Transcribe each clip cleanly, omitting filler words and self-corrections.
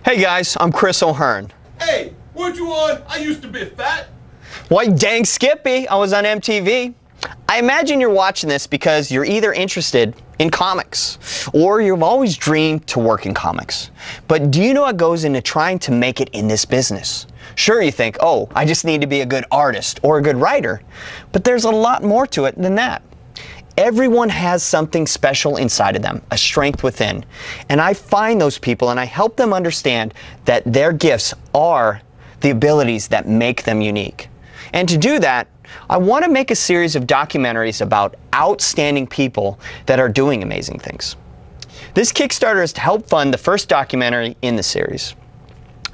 Hey guys, I'm Chris O'Hearn. Hey, weren't you on? I used to be fat. Why dang Skippy, I was on MTV. I imagine you're watching this because you're either interested in comics or you've always dreamed to work in comics. But do you know what goes into trying to make it in this business? Sure, you think, oh, I just need to be a good artist or a good writer, but there's a lot more to it than that. Everyone has something special inside of them, a strength within. And I find those people and I help them understand that their gifts are the abilities that make them unique. And to do that, I want to make a series of documentaries about outstanding people that are doing amazing things. This Kickstarter is to help fund the first documentary in the series.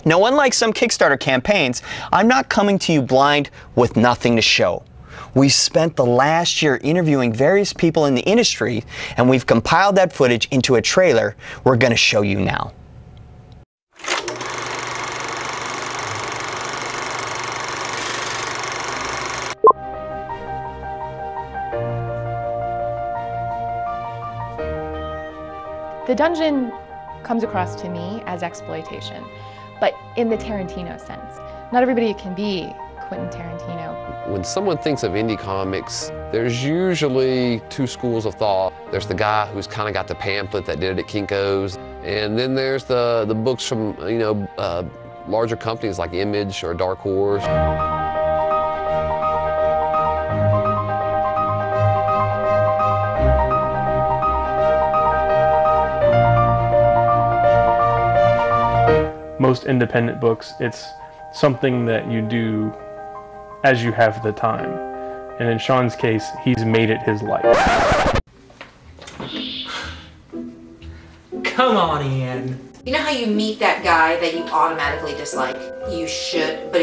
Now, unlike some Kickstarter campaigns, I'm not coming to you blind with nothing to show. We spent the last year interviewing various people in the industry, and we've compiled that footage into a trailer we're going to show you now. The dungeon comes across to me as exploitation, but in the Tarantino sense. Not everybody can be Quentin Tarantino. When someone thinks of indie comics, there's usually two schools of thought. There's the guy who's kind of got the pamphlet that did it at Kinko's, and then there's the books from, larger companies like Image or Dark Horse. Most independent books, it's something that you do as you have the time. And in Sean's case, he's made it his life. Come on, Ian. You know how you meet that guy that you automatically dislike? You should, but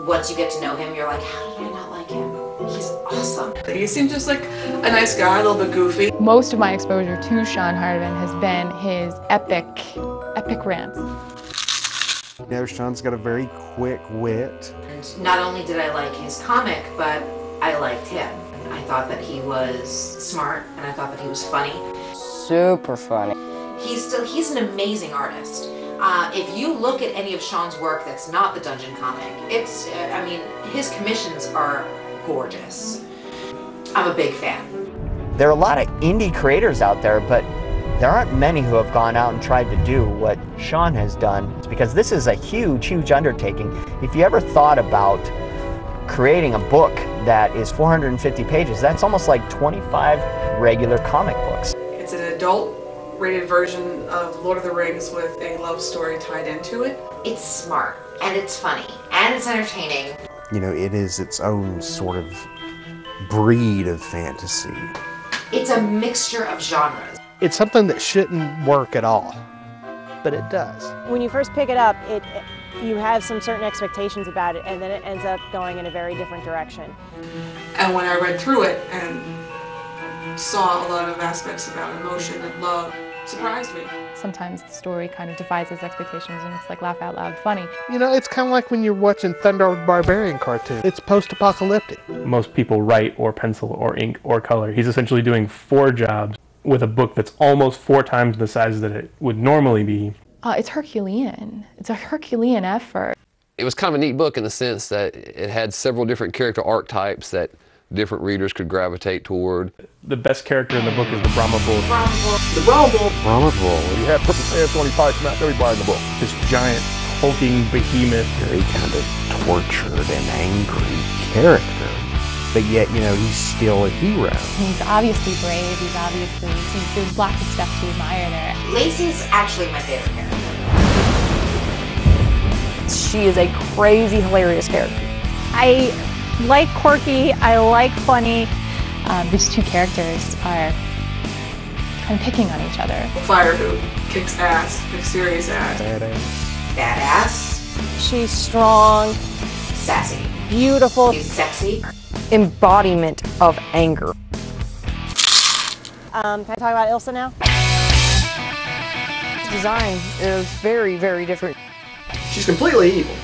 once you get to know him, you're like, how did I not like him? He's awesome. He seems just like a nice guy, a little bit goofy. Most of my exposure to Sean Hardiman has been his epic rants. You know, Sean's got a very quick wit. And not only did I like his comic, but I liked him. I thought that he was smart, and I thought that he was funny. Super funny. He's an amazing artist. If you look at any of Sean's work that's not the Dungeon comic, his commissions are gorgeous. I'm a big fan. There are a lot of indie creators out there, but there aren't many who have gone out and tried to do what Sean has done. It's because this is a huge, huge undertaking. If you ever thought about creating a book that is 450 pages, that's almost like 25 regular comic books. It's an adult-rated version of Lord of the Rings with a love story tied into it. It's smart, and it's funny, and it's entertaining. You know, it is its own sort of breed of fantasy. It's a mixture of genres. It's something that shouldn't work at all, but it does. When you first pick it up, you have some certain expectations about it, and then it ends up going in a very different direction. And when I read through it and saw a lot of aspects about emotion and love, it surprised me. Sometimes the story kind of defies those expectations and it's like laugh out loud funny. You know, it's kind of like when you're watching Thunder the Barbarian cartoon. It's post-apocalyptic. Most people write or pencil or ink or color. He's essentially doing 4 jobs with a book that's almost 4 times the size that it would normally be. It's Herculean. It's a Herculean effort. It was kind of a neat book in the sense that it had several different character archetypes that different readers could gravitate toward. The best character in the book is the Brahma Bull. The Brahma Bull. Brahma Bull. He had purple pants on, he probably smacked everybody in the book. This giant, hulking behemoth. Very kind of tortured and angry character. But yet, you know, he's still a hero. He's obviously brave, there's lots of stuff to admire there. Lacey's actually my favorite character. She is a crazy, hilarious character. I like quirky, I like funny. These two characters are kind of picking on each other. Fire who kicks ass, kicks serious ass. Badass. She's strong. Sassy. Beautiful. She's sexy. Embodiment of anger. Can I talk about Ilsa now? Design is very, very different. She's completely evil.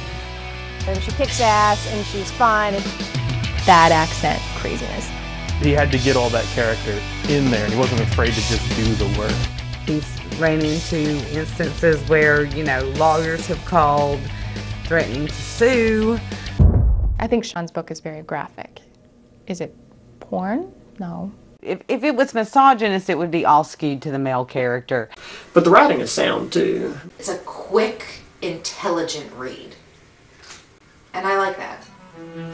And she kicks ass and she's fun. Bad accent craziness. He had to get all that character in there, and he wasn't afraid to just do the work. He's ran into instances where, you know, lawyers have called threatening to sue. I think Sean's book is very graphic. Is it porn? No. If it was misogynist, it would be all skewed to the male character. But the writing is sound, too. It's a quick, intelligent read. And I like that.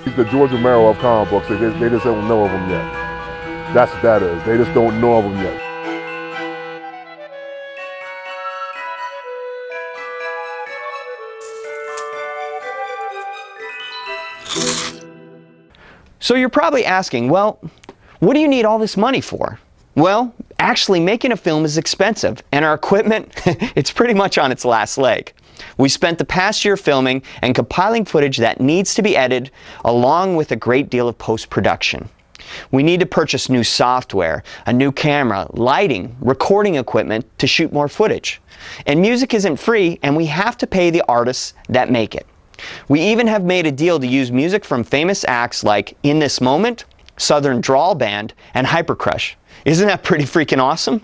He's the George Romero of comic books. They just don't know of him yet. That's what that is. They just don't know of him yet. So you're probably asking, well, what do you need all this money for? Well, actually making a film is expensive, and our equipment, it's pretty much on its last leg. We spent the past year filming and compiling footage that needs to be edited, along with a great deal of post-production. We need to purchase new software, a new camera, lighting, recording equipment to shoot more footage. And music isn't free, and we have to pay the artists that make it. We even have made a deal to use music from famous acts like In This Moment, Southern Drawl Band, and Hypercrush. Isn't that pretty freaking awesome?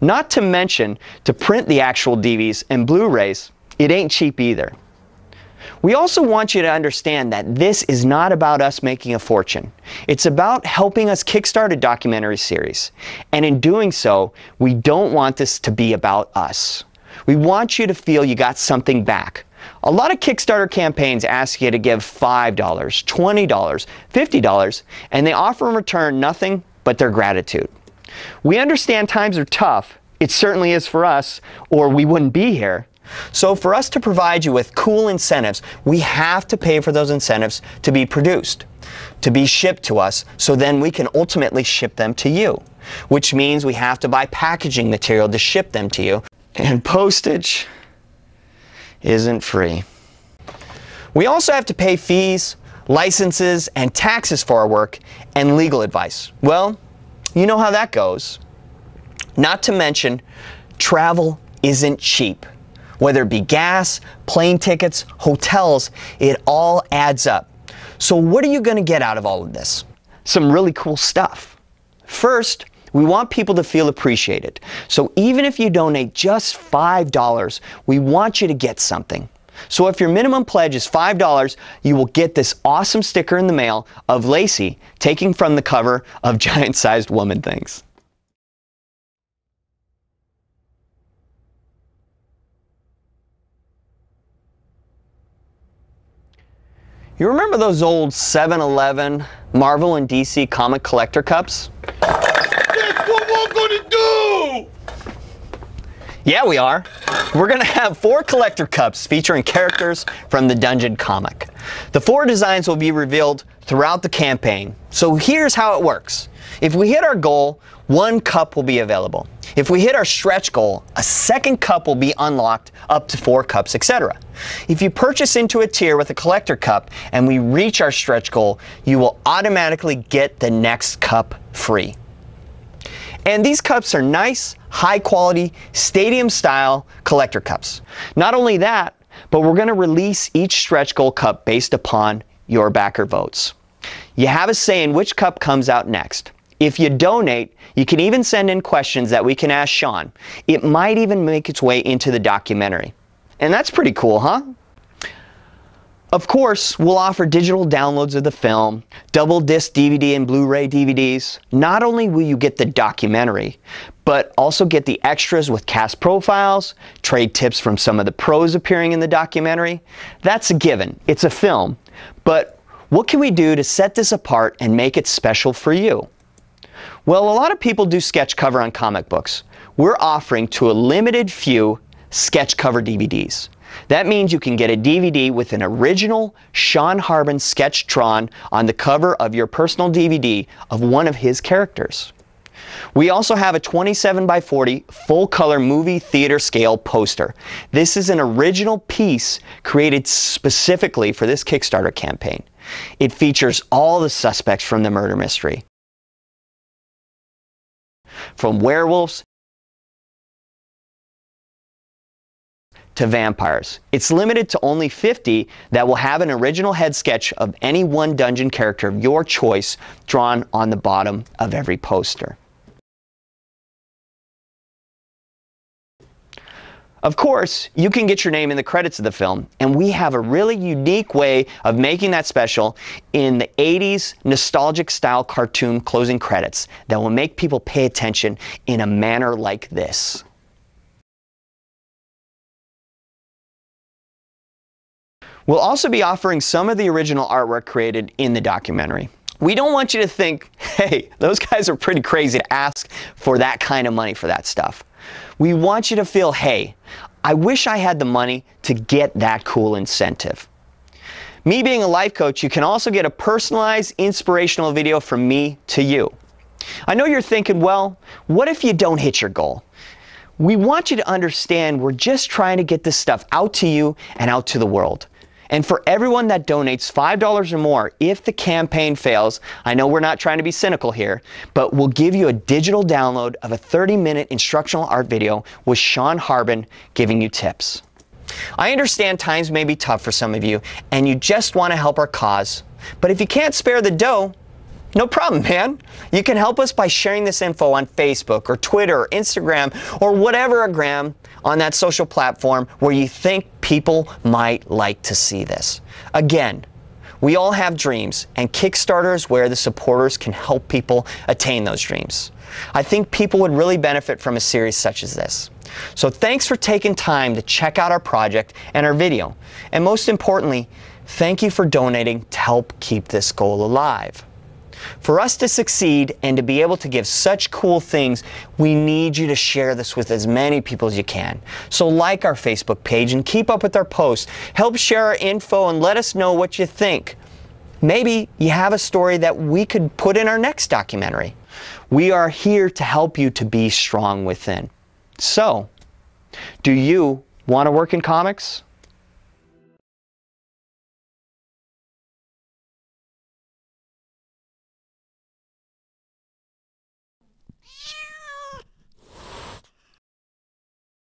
Not to mention, to print the actual DVDs and Blu-rays, it ain't cheap either. We also want you to understand that this is not about us making a fortune. It's about helping us kickstart a documentary series. And in doing so, we don't want this to be about us. We want you to feel you got something back. A lot of Kickstarter campaigns ask you to give $5, $20, $50, and they offer in return nothing but their gratitude. We understand times are tough. It certainly is for us, or we wouldn't be here. So for us to provide you with cool incentives, we have to pay for those incentives to be produced, to be shipped to us, so then we can ultimately ship them to you, which means we have to buy packaging material to ship them to you, and postage isn't free. We also have to pay fees, licenses, and taxes for our work, and legal advice. Well, you know how that goes. Not to mention, travel isn't cheap. Whether it be gas, plane tickets, hotels, it all adds up. So what are you going to get out of all of this? Some really cool stuff. First, we want people to feel appreciated. So even if you donate just $5, we want you to get something. So if your minimum pledge is $5, you will get this awesome sticker in the mail of Lacey taking from the cover of Giant-Sized Woman Things. You remember those old 7-Eleven Marvel and DC comic collector cups? That's what we're gonna do! Yeah, we are. We're gonna have 4 collector cups featuring characters from the Dungeon comic. The 4 designs will be revealed throughout the campaign. So here's how it works. If we hit our goal, 1 cup will be available. If we hit our stretch goal, a 2nd cup will be unlocked, up to 4 cups, etc. If you purchase into a tier with a collector cup and we reach our stretch goal, you will automatically get the next cup free. And these cups are nice, high quality, stadium style collector cups. Not only that, but we're going to release each stretch goal cup based upon your backer votes. You have a say in which cup comes out next. If you donate, you can even send in questions that we can ask Sean. It might even make its way into the documentary. And that's pretty cool, huh? Of course, we'll offer digital downloads of the film, double disc DVD and Blu-ray DVDs. Not only will you get the documentary, but also get the extras with cast profiles, trade tips from some of the pros appearing in the documentary. That's a given. It's a film. But what can we do to set this apart and make it special for you? Well, a lot of people do sketch cover on comic books. We're offering to a limited few sketch cover DVDs. That means you can get a DVD with an original Sean Harbin sketch drawn on the cover of your personal DVD of one of his characters. We also have a 27x40 full-color movie theater scale poster. This is an original piece created specifically for this Kickstarter campaign. It features all the suspects from the murder mystery, from werewolves to vampires. It's limited to only 50 that will have an original head sketch of any one dungeon character of your choice drawn on the bottom of every poster. Of course, you can get your name in the credits of the film, and we have a really unique way of making that special in the 80s nostalgic style cartoon closing credits that will make people pay attention in a manner like this. We'll also be offering some of the original artwork created in the documentary. We don't want you to think, hey, those guys are pretty crazy to ask for that kind of money for that stuff. We want you to feel, hey, I wish I had the money to get that cool incentive. Me being a life coach, you can also get a personalized, inspirational video from me to you. I know you're thinking, well, what if you don't hit your goal? We want you to understand we're just trying to get this stuff out to you and out to the world. And for everyone that donates $5 or more, if the campaign fails, I know we're not trying to be cynical here, but we'll give you a digital download of a 30-minute instructional art video with Sean Harbin giving you tips. I understand times may be tough for some of you, and you just want to help our cause. But if you can't spare the dough, no problem, man. You can help us by sharing this info on Facebook or Twitter or Instagram or whatever gram on that social platform where you think people might like to see this. Again, we all have dreams, and Kickstarter is where the supporters can help people attain those dreams. I think people would really benefit from a series such as this. So thanks for taking time to check out our project and our video. And most importantly, thank you for donating to help keep this goal alive. For us to succeed and to be able to give such cool things, we need you to share this with as many people as you can. So like our Facebook page and keep up with our posts. Help share our info and let us know what you think. Maybe you have a story that we could put in our next documentary. We are here to help you to be strong within. So, do you want to work in comics?